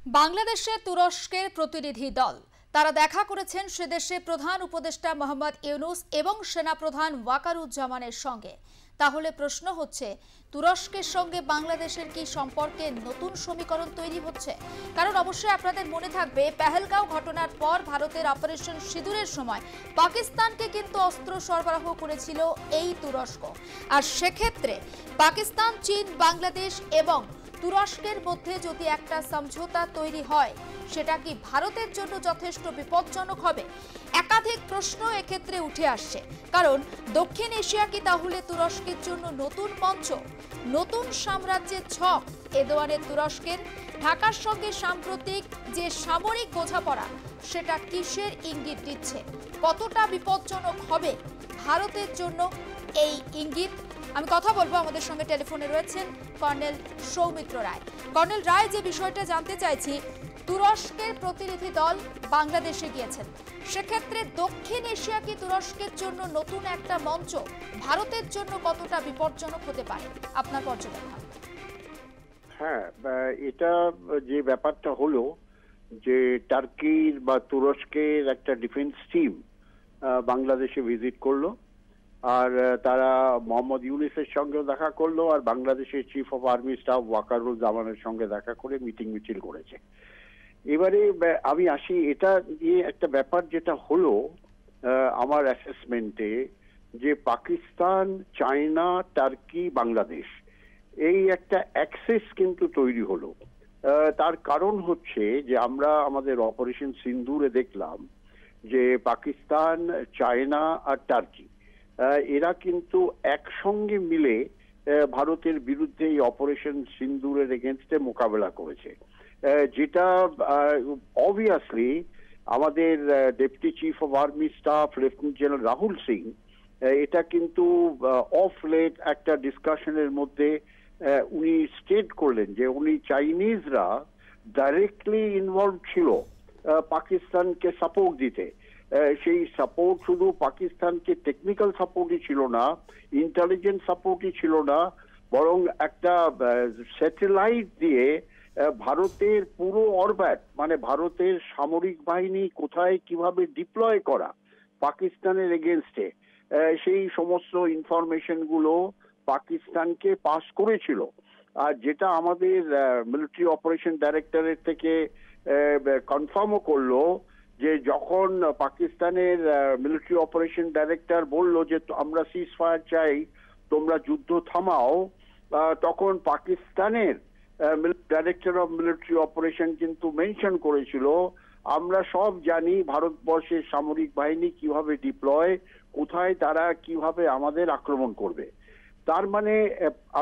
বাংলাদেশে তুরস্কের প্রতিনিধি দল তারা দেখা করেছেন সে দেশে প্রধান উপদেষ্টা মোহাম্মদ ইউনূস এবং সেনাপ্রধান ওয়াকারুজ্জামানের সঙ্গে। তাহলে প্রশ্ন হচ্ছে, তুরস্কের সঙ্গে বাংলাদেশের কি সম্পর্কে নতুন সমীকরণ তৈরি হচ্ছে? কারণ অবশ্যই আপনাদের মনে থাকবে, পেহেলগাঁও ঘটনার পর ভারতের অপারেশন সিঁদুরের সময় পাকিস্তানকে কিন্তু অস্ত্র সরবরাহ করেছিল এই তুরস্ক। আর সেক্ষেত্রে পাকিস্তান, চীন, বাংলাদেশ এবং তুরস্কের মধ্যে যদি একটা সমঝোতা তৈরি হয়, সেটা কি ভারতের জন্য যথেষ্ট বিপজ্জনক হবে? একাধিক প্রশ্ন এক্ষেত্রে উঠে আসছে। কারণ দক্ষিণ এশিয়া কি তাহলে তুরস্কের জন্য নতুন মঞ্চ, নতুন সাম্রাজ্যের ছক এরদোয়ানের তুরস্কের? ঢাকার সঙ্গে সাম্প্রতিক যে সামরিক বোঝাপড়া, সেটা কিসের ইঙ্গিত দিচ্ছে? কতটা বিপজ্জনক হবে ভারতের জন্য এই ইঙ্গিত? আমি কথা বলবো, আমাদের সঙ্গে টেলিফোনে রয়েছেন কর্নেল সৌমিত্র রায়। কর্নেল রায়, যে বিষয়টা জানতে চাইছি, তুরস্কের প্রতিনিধি দল বাংলাদেশে গিয়েছেন, সেক্ষেত্রে দক্ষিণ এশিয়া কি তুরস্কের জন্য নতুন একটা মঞ্চ, ভারতের জন্য কতটা বিপজ্জনক হতে পারে আপনার পর্যবেক্ষণ? হ্যাঁ, এটা যে ব্যাপারটা হলো যে টার্কির বা তুরস্কের একটা ডিফেন্স টিম বাংলাদেশে ভিজিট করলো, আর তারা মোহাম্মদ ইউনূসের সঙ্গেও দেখা করলো, আর বাংলাদেশের চিফ অফ আর্মি স্টাফ ওয়াকারুজ্জামানের সঙ্গে দেখা করে মিছিল করেছে। এবারে আমি আসি, এটা নিয়ে একটা ব্যাপার যেটা হলো আমার অ্যাসেসমেন্টে, যে পাকিস্তান, চায়না, টার্কি, বাংলাদেশ, এই একটা অ্যাক্সেস কিন্তু তৈরি হলো। তার কারণ হচ্ছে যে আমরা আমাদের অপারেশন সিন্দুরে দেখলাম যে পাকিস্তান, চায়না আর টার্কি এরা কিন্তু একসঙ্গে মিলে ভারতের বিরুদ্ধে এই অপারেশন সিন্দুরের এগেনস্টে মোকাবেলা করেছে, যেটা অবভিয়াসলি আমাদের deputy chief of army staff lieutenant general Rahul Singh এটা কিন্তু অফ লেট একটা ডিসকাশনের মধ্যে উনি স্টেট করলেন যে উনি চাইনিজরা ডাইরেক্টলি ইনভলভ ছিল পাকিস্তানকে সাপোর্ট দিতে। সেই সাপোর্ট শুধু পাকিস্তানকে টেকনিক্যাল সাপোর্টই ছিল না, ইন্টেলিজেন্স সাপোর্টই ছিল না, বরং একটা স্যাটেলাইট দিয়ে ভারতের পুরো অরব্যাট, মানে ভারতের সামরিক বাহিনী কোথায় কিভাবে ডিপ্লয় করা পাকিস্তানের এগেনস্টে, সেই সমস্ত ইনফরমেশন গুলো পাকিস্তানকে পাস করেছিল। আর যেটা আমাদের মিলিটারি অপারেশন ডাইরেক্টরের থেকে কনফার্মও করলো যে যখন পাকিস্তানের মিলিটারি অপারেশন ডাইরেক্টর বলল যে আমরা সিজ ফায়ার চাই, তোমরা যুদ্ধ থামাও, তখন পাকিস্তানের ডাইরেক্টর অফ মিলিটারি অপারেশন কিন্তু মেনশন করেছিল, আমরা সব জানি ভারতবর্ষের সামরিক বাহিনী কিভাবে ডিপ্লয়, কোথায় তারা কিভাবে আমাদের আক্রমণ করবে। তার মানে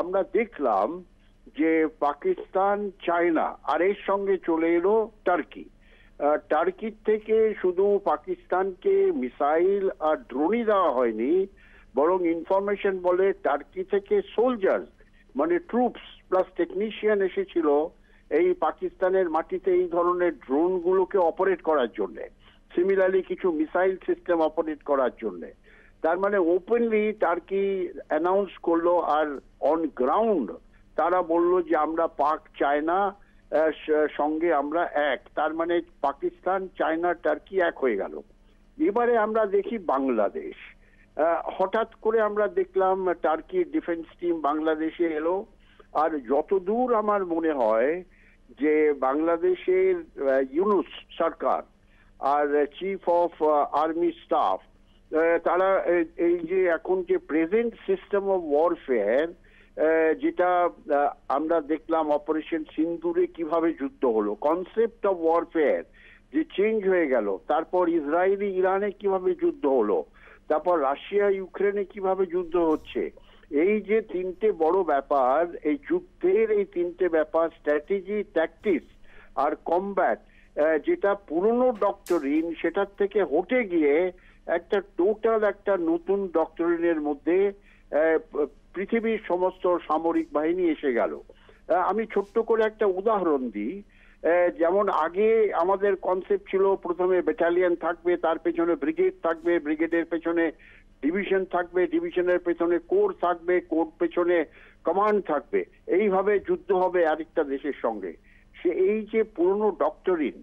আমরা দেখলাম যে পাকিস্তান, চায়না, আর এর সঙ্গে চলে এলো টার্কি। টার্কির থেকে শুধু পাকিস্তানকে মিসাইল আর ড্রোনই দেওয়া হয়নি, বরং ইনফরমেশন বলে টার্কি থেকে সোলজার, মানে ট্রুপস প্লাস টেকনিশিয়ান এসেছিল এই পাকিস্তানের মাটিতে এই ধরনের ড্রোন গুলোকে অপারেট করার জন্য, সিমিলারলি কিছু মিসাইল সিস্টেম অপারেট করার জন্য। তার মানে ওপেনলি টার্কি অ্যানাউন্স করলো, আর অন গ্রাউন্ড তারা বললো যে আমরা পাক, চায়না সঙ্গে আমরা এক। তার মানে পাকিস্তান, চায়না, টার্কি এক হয়ে গেল। এবারে আমরা দেখি বাংলাদেশ, হঠাৎ করে আমরা দেখলাম টার্কির ডিফেন্স টিম বাংলাদেশে এলো, আর যতদূর আমার মনে হয় যে বাংলাদেশের ইউনূস সরকার আর চিফ অফ আর্মি স্টাফ তারা এই যে এখন যে প্রেজেন্ট সিস্টেম অফ ওয়ারফেয়ার, যেটা আমরা দেখলাম অপারেশন সিন্দুরে কিভাবে যুদ্ধ হলো, কনসেপ্ট অফ ওয়ারফেয়ার যে চেঞ্জ হয়ে গেল, তারপর ইসরায়েলি ইরানে কিভাবে যুদ্ধ হলো, তারপর রাশিয়া ইউক্রেনে কিভাবে যুদ্ধ হচ্ছে, এই যে তিনটে বড় ব্যাপার, এই যুদ্ধের এই তিনটে ব্যাপার, স্ট্র্যাটেজি, ট্যাকটিক্স আর কমব্যাট, যেটা পুরনো ডক্টরিন সেটার থেকে হটে গিয়ে একটা টোটাল একটা নতুন ডক্টরিনের মধ্যে পৃথিবীর সমস্ত সামরিক বাহিনী এসে গেল। আমি ছোট্ট করে একটা উদাহরণ দিই। যেমন আগে আমাদের কনসেপ্ট ছিল প্রথমে ব্যাটালিয়ন থাকবে, তার পেছনে ব্রিগেড থাকবে, ব্রিগেডের পেছনে ডিভিশন থাকবে, ডিভিশনের পেছনে কোর থাকবে, কোর পেছনে কমান্ড থাকবে, এইভাবে যুদ্ধ হবে আরেকটা দেশের সঙ্গে। এই যে পুরনো ডক্টরিন,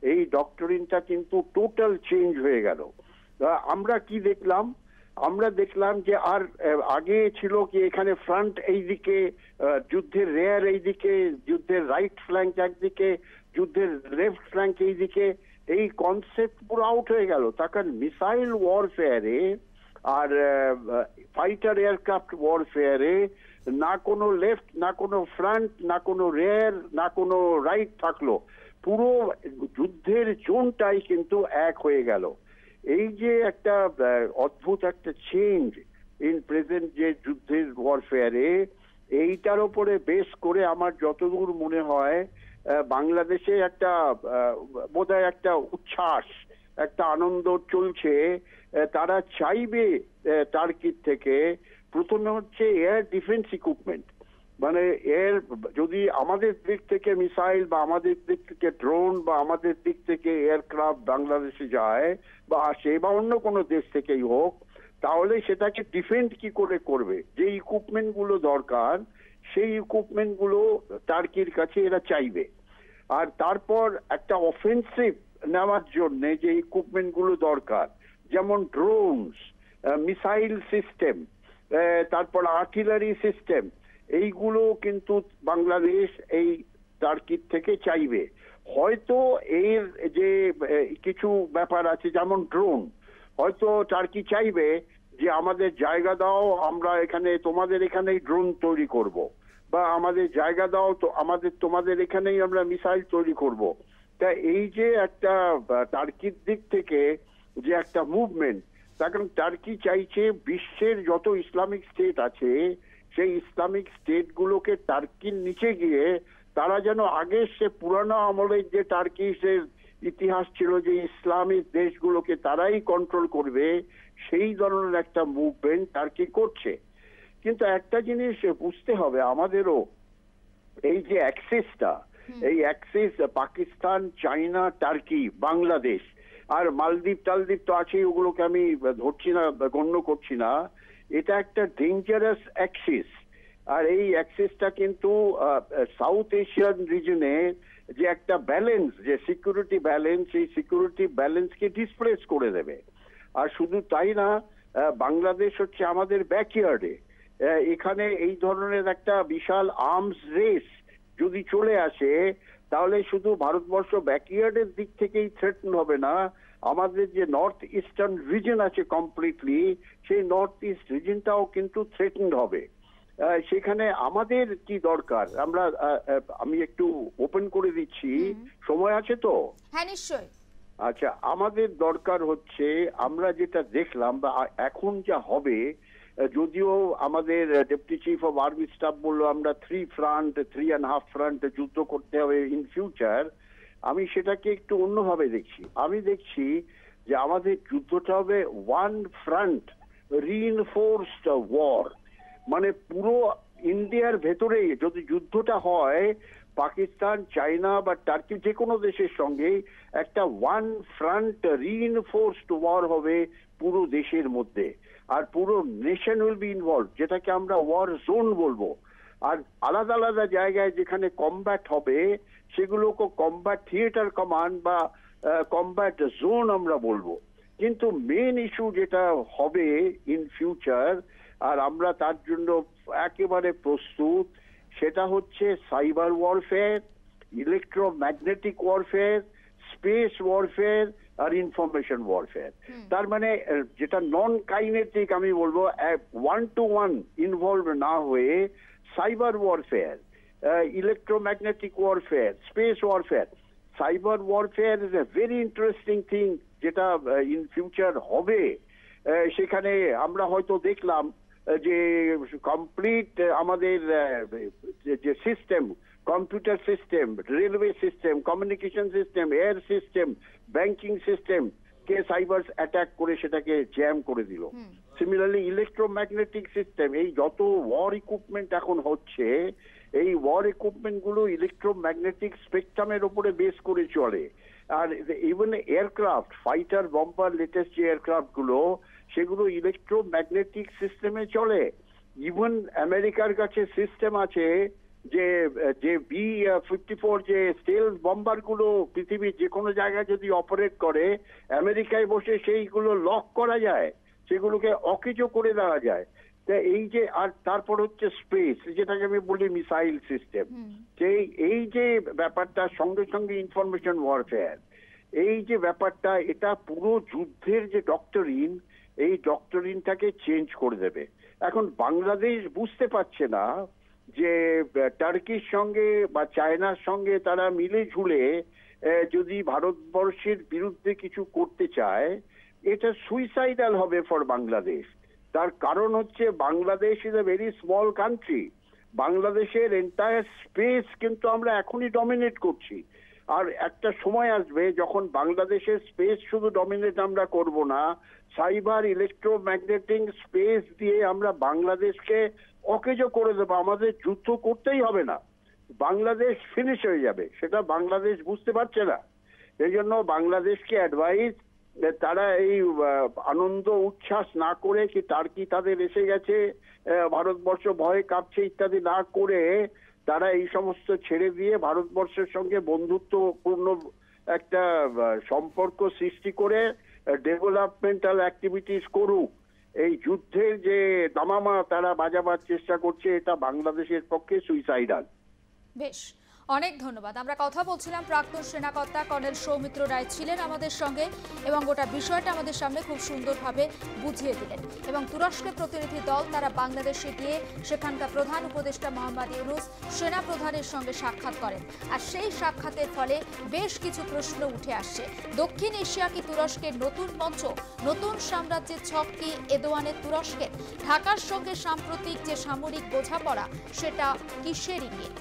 এই ডক্টরিনটা কিন্তু টোটাল চেঞ্জ হয়ে গেল। আমরা কি দেখলাম? আমরা দেখলাম যে আর আগে ছিল কি এখানে ফ্রন্ট এইদিকে, যুদ্ধের রেয়ার এইদিকে, যুদ্ধের রাইট ফ্ল্যাঙ্ক একদিকে, যুদ্ধের লেফট ফ্ল্যাঙ্ক এইদিকে, এই কনসেপ্ট পুরো আউট হয়ে গেল। তার কারণ মিসাইল ওয়ারফেয়ারে আর ফাইটার এয়ারক্রাফট ওয়ারফেয়ারে না কোনো লেফট, না কোনো ফ্রন্ট, না কোনো রেয়ার, না কোনো রাইট থাকলো, পুরো যুদ্ধের জোনটাই কিন্তু এক হয়ে গেল। এই যে একটা অদ্ভুত একটা চেঞ্জ ইন প্রেজেন্ট যে যুদ্ধের ওয়ারফেয়ারে, এইটার উপরে বেস করে আমার যতদূর মনে হয় বাংলাদেশে একটা বোধহয় একটা উচ্ছ্বাস, একটা আনন্দ চলছে। তারা চাইবে টার্কির থেকে প্রথমে হচ্ছে এয়ার ডিফেন্স ইকুইপমেন্ট, মানে এর যদি আমাদের দিক থেকে মিসাইল বা আমাদের দিক থেকে ড্রোন বা আমাদের দিক থেকে এয়ারক্রাফট বাংলাদেশে যায় বা আসে বা অন্য কোনো দেশ থেকেই হোক, তাহলে সেটাকে ডিফেন্ড কি করে করবে? যে ইকুইপমেন্ট গুলো দরকার সেই ইকুইপমেন্ট গুলো টার্কির কাছে এরা চাইবে। আর তারপর একটা অফেন্সিভ নেওয়ার জন্য যে ইকুইপমেন্ট গুলো দরকার, যেমন ড্রোনস, মিসাইল সিস্টেম, তারপর আর্টিলারি সিস্টেম, এইগুলো কিন্তু বাংলাদেশ এই টার্কির থেকে চাইবে। হয়তো এর যে কিছু ব্যাপার আছে, যেমন ড্রোন, হয়তো টার্কি চাইবে যে আমাদের জায়গা দাও, আমরা এখানে তোমাদের এখানেই ড্রোন তৈরি করব, বা আমাদের জায়গা দাও তো আমাদের তোমাদের এখানেই আমরা মিসাইল তৈরি করব। তা এই যে একটা টার্কির দিক থেকে যে একটা মুভমেন্ট, তার কারণ টার্কি চাইছে বিশ্বের যত ইসলামিক স্টেট আছে সেই ইসলামিক স্টেট গুলোকে টার্কির নিচে গিয়ে তারা যেন আগে সে পুরানো আমলের যে টার্কির ইতিহাস ছিল যে ইসলামিক দেশগুলোকে তারাই কন্ট্রোল করবে, সেই ধরনের একটা মুভমেন্ট টার্কি করছে। কিন্তু একটা জিনিস বুঝতে হবে আমাদেরও, এই যে অ্যাক্সিসটা, এই axis Pakistan, China, Turkey, Bangladesh আর মালদ্বীপ টালদ্বীপ তো আছে, ওগুলোকে আমি ধরছি না, গণ্য করছি না, এটা একটা ডেঞ্জারাস অ্যাক্সিস। আর এই অ্যাক্সিসটা কিন্তু সাউথ এশিয়ান রিজনে যে একটা ব্যালেন্স, যে সিকিউরিটি ব্যালেন্স, এই সিকিউরিটি ব্যালেন্সকে ডিসপ্লেস করে দেবে। আর শুধু তাই না, বাংলাদেশ হচ্ছে আমাদের ব্যাকইয়ার্ডে, এখানে এই ধরনের একটা বিশাল আর্মস রেস যদি চলে আসে, তাহলে শুধু ভারতবর্ষ ব্যাকইয়ার্ডের দিক থেকেই থ্রেটন হবে না, আমাদের যে নর্থ ইস্টার্ন রিজন আছে কমপ্লিটলি, সেই নর্থ ইস্ট রিজনটাও কিন্তু থ্রেটেন্ড হবে। সেখানে আমাদের কি দরকার, আমি একটু ওপেন করে দিচ্ছি, সময় আছে তো? হ্যাঁ, নিশ্চয়ই। আচ্ছা, আমাদের দরকার হচ্ছে, আমরা যেটা দেখলাম বা এখন যা হবে, যদিও আমাদের deputy chief of army staff বললো আমরা 3.5 ফ্রন্ট যুদ্ধ করতে হবে ইন ফিউচার, আমি সেটাকে একটু অন্যভাবে দেখছি। আমি দেখছি যে আমাদের যুদ্ধটা হবে ওয়ান ফ্রন্ট রিইনফোর্সড ওয়ার, মানে পুরো ইন্ডিয়ার ভেতরে যদি যুদ্ধটা হয়, পাকিস্তান, চায়না বা টার্কি যে কোনো দেশের সঙ্গে একটা ওয়ান ফ্রন্ট রিইনফোর্সড ওয়ার হবে পুরো দেশের মধ্যে, আর পুরো নেশন উইল বি ইনভলভ, যেটাকে আমরা ওয়ার জোন বলবো। আর আলাদা আলাদা জায়গায় যেখানে কমব্যাট হবে সেগুলোকে কমব্যাট থিয়েটার কমান্ড বা কমব্যাট জোন আমরা বলবো। কিন্তু মেন ইস্যু যেটা হবে ইন ফিউচার, আর আমরা তার জন্য একেবারে প্রস্তুত, সেটা হচ্ছে cyber warfare, electromagnetic warfare, space warfare আর ইনফরমেশন ওয়ারফেয়ার। তার মানে যেটা নন কাইনেটিক আমি বলবো, 1-to-1 ইনভলভ না হয়ে cyber warfare, electromagnetic warfare, space warfare. Cyber warfare is a very interesting thing, যেটা ইন ফিউচার হবে। সেখানে আমরা হয়তো দেখলাম যে কমপ্লিট আমাদের যে system, computer system, railway system, communication system, air system, banking system কে সাইবার অ্যাটাক করে সেটাকে জ্যাম করে দিল। সিমিলারলি ইলেকট্রোম্যাগনেটিক সিস্টেম, এই যত ওয়ার ইকুইপমেন্ট এখন হচ্ছে, এই ওয়ার ইকুইপমেন্ট গুলো ইলেকট্রোম্যাগনেটিক স্পেকট্রামের উপরে বেস করে চলে। আর even aircraft, fighter, bomber, latest যে এয়ারক্রাফট গুলো, সেগুলো ইলেকট্রোম্যাগনেটিক সিস্টেমে চলে। ইভেন আমেরিকার কাছে সিস্টেম আছে যে যে B-54 যে স্টেলথ বম্বার গুলো পৃথিবীর যে কোনো জায়গায় যদি অপারেট করে, আমেরিকায় বসে সেইগুলো লক করা যায়, সেগুলোকে অকেজো করে দেওয়া যায়। এই যে, আর তারপর হচ্ছে স্পেস, যেটাকে আমি বলি মিসাইল সিস্টেম, যে এই যে ব্যাপারটা, সঙ্গে সঙ্গে ইনফরমেশন ওয়ারফেয়ার, এই যে ব্যাপারটা, এটা পুরো যুদ্ধের যে ডক্টরিন, এই ডক্টরিনটাকে চেঞ্জ করে দেবে। এখন বাংলাদেশ বুঝতে পারছে না যে টার্কির সঙ্গে বা চায়নার সঙ্গে তারা মিলে ঝুলে যদি ভারতবর্ষের বিরুদ্ধে কিছু করতে চায়, এটা সুইসাইডাল হবে ফর বাংলাদেশ। তার কারণ হচ্ছে Bangladesh is a very small country. বাংলাদেশের এন্টায়ার স্পেস কিন্তু আমরা এখনই ডমিনেট করছি। আর একটা সময় আসবে যখন বাংলাদেশের স্পেস শুধু ডমিনেট আমরা করব না, সাইবার ইলেকট্রোম্যাগনেটিক স্পেস দিয়ে আমরা বাংলাদেশকে অকেজো করে দেবো। আমাদের যুদ্ধ করতেই হবে না, বাংলাদেশ ফিনিশ হয়ে যাবে। সেটা বাংলাদেশ বুঝতে পারছে না। এই জন্য বাংলাদেশকে অ্যাডভাইস, তারা এই আনন্দ উচ্ছ্বাস না করে, কি টার্কি তাদের এসে গেছে, ভারতবর্ষ ভয়ে কাঁপছে ইত্যাদি না করে, তারা এই সমস্ত ছেড়ে দিয়ে ভারতবর্ষের সঙ্গে বন্ধুত্বপূর্ণ একটা সম্পর্ক সৃষ্টি করে ডেভেলপমেন্টাল অ্যাক্টিভিটিস করুক। এই যুদ্ধের যে দামামা তারা বাজাবার চেষ্টা করছে, এটা বাংলাদেশের পক্ষে সুইসাইডাল। বেশ, অনেক ধন্যবাদ। আমরা কথা বলছিলাম, প্রাক্তন সেনাকর্তা কর্নেল সৌমিত্র রায় ছিলেন আমাদের সঙ্গে এবং গোটা বিষয়টা আমাদের সামনে খুব সুন্দরভাবে বুঝিয়ে দিলেন। এবং তুরস্কের প্রতিনিধি দল তারা বাংলাদেশে গিয়ে সেখানকার প্রধান উপদেষ্টা মোহাম্মদ ইউনূস সেনা প্রধানের সঙ্গে সাক্ষাৎ করেন। আর সেই সাক্ষাতের ফলে বেশ কিছু প্রশ্ন উঠে আসছে। দক্ষিণ এশিয়া কি তুরস্কের নতুন মঞ্চ? নতুন সাম্রাজ্যের ছক কি এরদোয়ানের তুরস্কের? ঢাকার সঙ্গে সাম্প্রতিক যে সামরিক বোঝাপড়া, সেটা কিসের ইঙ্গিত?